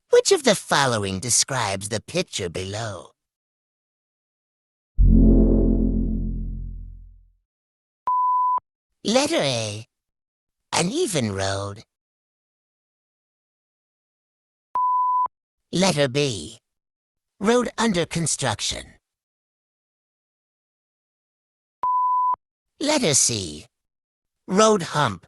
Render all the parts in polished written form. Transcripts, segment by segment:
Which of the following describes the picture below? Letter A, an even road. Letter B, road under construction. Letter C, road hump.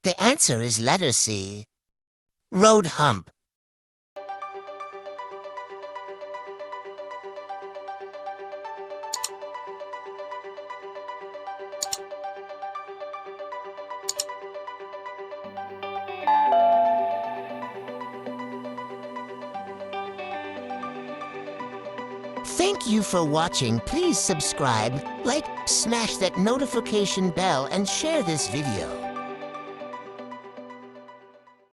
The answer is letter C, road hump. Thank you for watching. Please subscribe, like, smash that notification bell, and share this video.